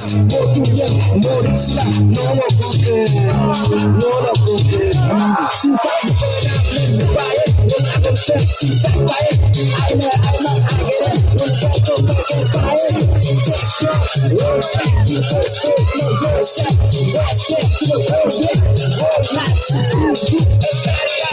모두의 모르겠어 너무 고개 너무 고개 수박을 바에 원하던 섹시 바에 I get it 원하던 섹시 바에 One step to the first step, no girl step One step to the first step, one night Estaria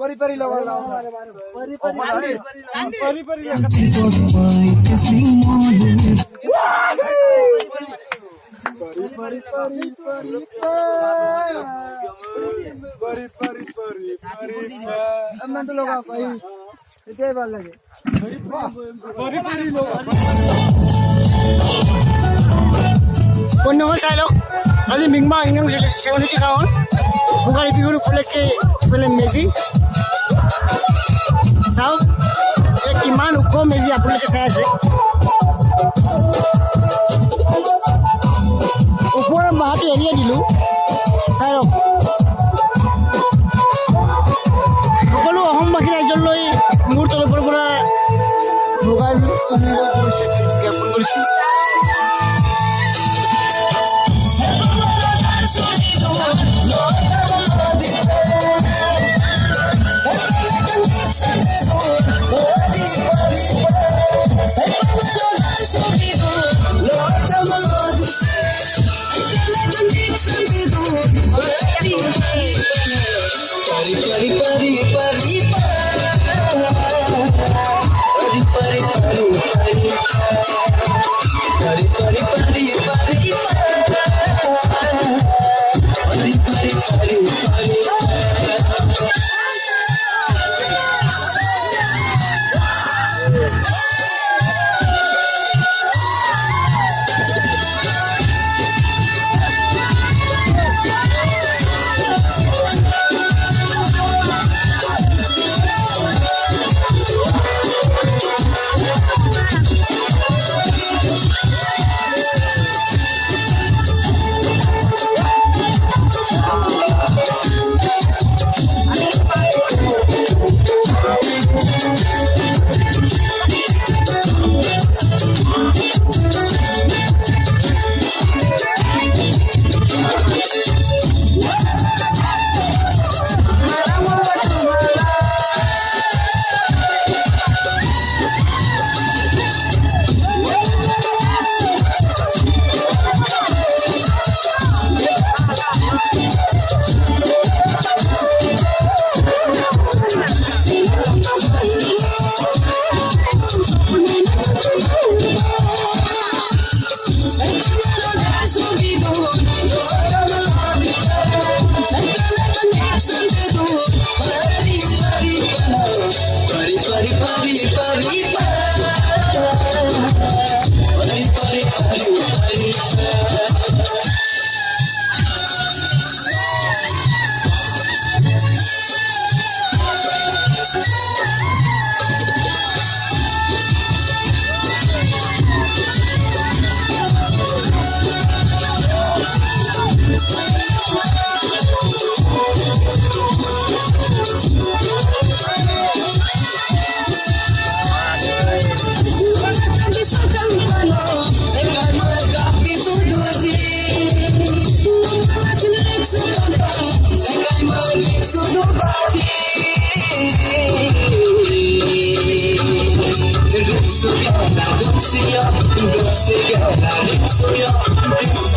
Pari pari lawa pari pari Amna to loga bhai ite bhal lage pari loga Kono salo ali mingma inang seventy kaon bukari biguru puleke pele mezi sao ek iman uko mezi apuleke saya se উপরে মাটি area দিলো চাইৰক সকলো অসমবাসী ৰাইজলৈ মোৰ তৰফৰ পৰা ভোগাই জ্ঞাপন কৰিছোঁ Doce, doce, doce, doce, doce,